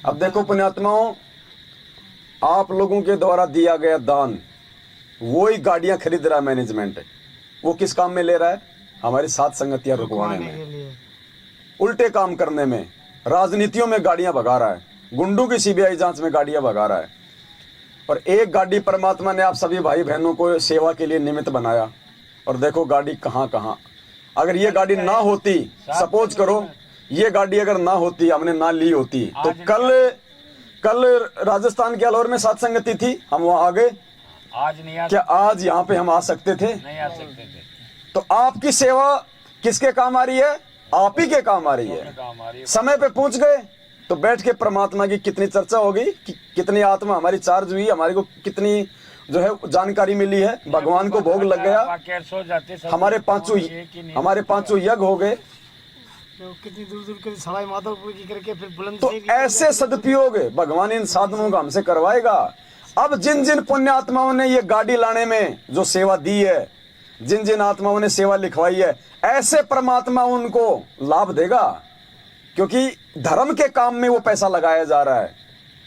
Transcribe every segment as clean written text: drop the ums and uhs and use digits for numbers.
अब देखो पुण्यात्माओं, आप लोगों के द्वारा दिया गया दान, वो ही गाड़ियां खरीद रहा है मैनेजमेंट। वो किस काम में ले रहा है? हमारी साथ संगतियां रुकवाने में, उल्टे काम करने में, राजनीतियों में गाड़ियां भगा रहा है, गुंडों की सीबीआई जांच में गाड़ियां भगा रहा है। और एक गाड़ी परमात्मा ने आप सभी भाई बहनों को सेवा के लिए निमित्त बनाया, और देखो गाड़ी कहां कहां। अगर ये गाड़ी ना होती, सपोज करो ये गाड़ी अगर ना होती, हमने ना ली होती, तो कल राजस्थान के अलवर में साथ संगति थी, हम वहां आ गए, आज नहीं आ क्या आज यहाँ पे हम आ सकते थे? नहीं आ सकते थे। तो आपकी सेवा किसके काम आ रही है? आप ही के काम आ रही है। समय पे पहुंच गए तो बैठ के परमात्मा की कितनी चर्चा होगी, कितनी आत्मा हमारी चार्ज हुई, हमारे को कितनी जो है जानकारी मिली है, भगवान को भोग लग गया, हमारे पांचों यज्ञ हो गए। कितनी दूर दूर के सवाई माधोपुर की करके फिर बुलंद। तो ऐसे सदुपयोग भगवान इन साधनों का हमसे करवाएगा। अब जिन जिन पुण्य आत्माओं ने ये गाड़ी लाने में जो सेवा दी है, जिन जिन आत्माओं ने सेवा लिखवाई है, ऐसे परमात्मा उनको लाभ देगा, क्योंकि धर्म के काम में वो पैसा लगाया जा रहा है।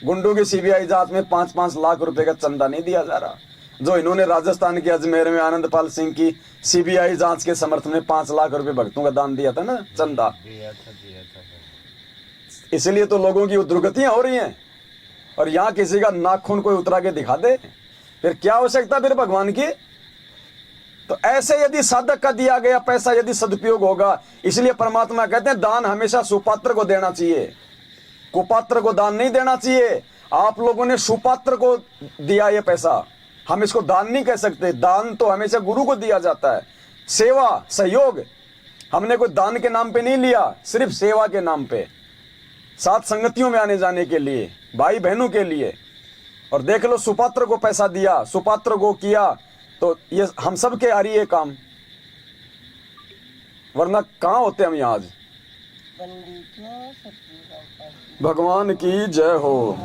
गुंडों की सीबीआई जांच में 5-5 लाख रुपए का चंदा नहीं दिया जा रहा, जो इन्होंने राजस्थान के अजमेर में आनंदपाल सिंह की सीबीआई जांच के समर्थन में 5 लाख रुपए भक्तों का दान दिया था ना, चंदा। इसलिए तो लोगों की दुर्गतियां हो रही हैं। और यहां किसी का नाखून कोई उतरा के दिखा दे, फिर क्या आवश्यकता फिर भगवान की? तो ऐसे यदि साधक का दिया गया पैसा यदि सदुपयोग होगा, इसलिए परमात्मा कहते हैं दान हमेशा सुपात्र को देना चाहिए, कुपात्र को दान नहीं देना चाहिए। आप लोगों ने सुपात्र को दिया ये पैसा, हम इसको दान नहीं कह सकते। दान तो हमेशा गुरु को दिया जाता है। सेवा सहयोग हमने कोई दान के नाम पे नहीं लिया, सिर्फ सेवा के नाम पे, साथ संगतियों में आने जाने के लिए, भाई बहनों के लिए। और देख लो, सुपात्र को पैसा दिया, सुपात्र को किया, तो ये हम सब के आ रही है काम, वरना कहां होते हम यहाँ आज। भगवान की जय हो।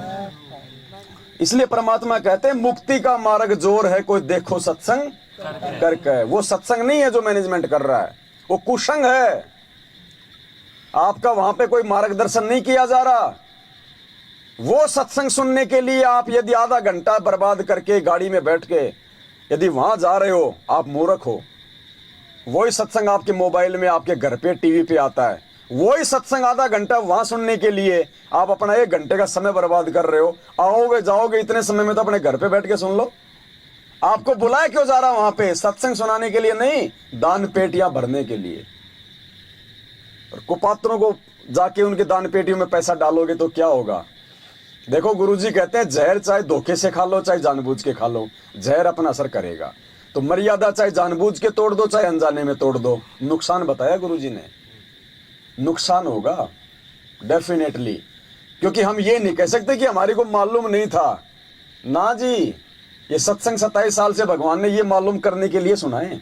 इसलिए परमात्मा कहते हैं मुक्ति का मार्ग जोर है, कोई देखो सत्संग करके। वो सत्संग नहीं है जो मैनेजमेंट कर रहा है, वो कुसंग है। आपका वहां पे कोई मार्गदर्शन नहीं किया जा रहा। वो सत्संग सुनने के लिए आप यदि आधा घंटा बर्बाद करके गाड़ी में बैठ के यदि वहां जा रहे हो, आप मूर्ख हो। वही सत्संग आपके मोबाइल में, आपके घर पे टीवी पे आता है। वही सत्संग आधा घंटा वहां सुनने के लिए आप अपना 1 घंटे का समय बर्बाद कर रहे हो। आओगे जाओगे इतने समय में तो अपने घर पे बैठ के सुन लो। आपको बुलाया क्यों जा रहा वहां पे? सत्संग सुनाने के लिए नहीं, दान पेटियां भरने के लिए। और कुपात्रों को जाके उनके दान पेटियों में पैसा डालोगे तो क्या होगा? देखो गुरुजी कहते हैं जहर चाहे धोखे से खा लो चाहे जानबूझ के खा लो, जहर अपना असर करेगा। तो मर्यादा चाहे जानबूझ के तोड़ दो चाहे अनजाने में तोड़ दो, नुकसान बताया गुरुजी ने, नुकसान होगा डेफिनेटली। क्योंकि हम ये नहीं कह सकते कि हमारे को मालूम नहीं था। ना जी, ये सत्संग 27 साल से भगवान ने ये मालूम करने के लिए सुनाए।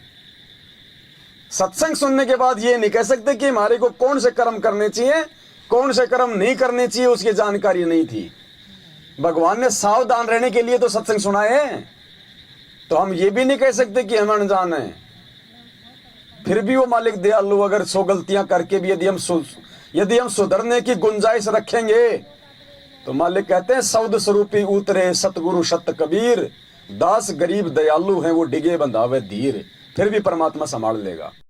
सत्संग सुनने के बाद ये नहीं कह सकते कि हमारे को कौन से कर्म करने चाहिए, कौन से कर्म नहीं करने चाहिए, उसकी जानकारी नहीं थी। भगवान ने सावधान रहने के लिए तो सत्संग सुनाए। तो हम ये भी नहीं कह सकते कि हम अनजान हैं। फिर भी वो मालिक दयालु, अगर 100 गलतियां करके भी यदि हम सुधरने की गुंजाइश रखेंगे तो मालिक कहते हैं सौद स्वरूपी उतरे सतगुरु सत कबीर, दास गरीब दयालु हैं वो डिगे बंधावे धीर। फिर भी परमात्मा संभाल लेगा।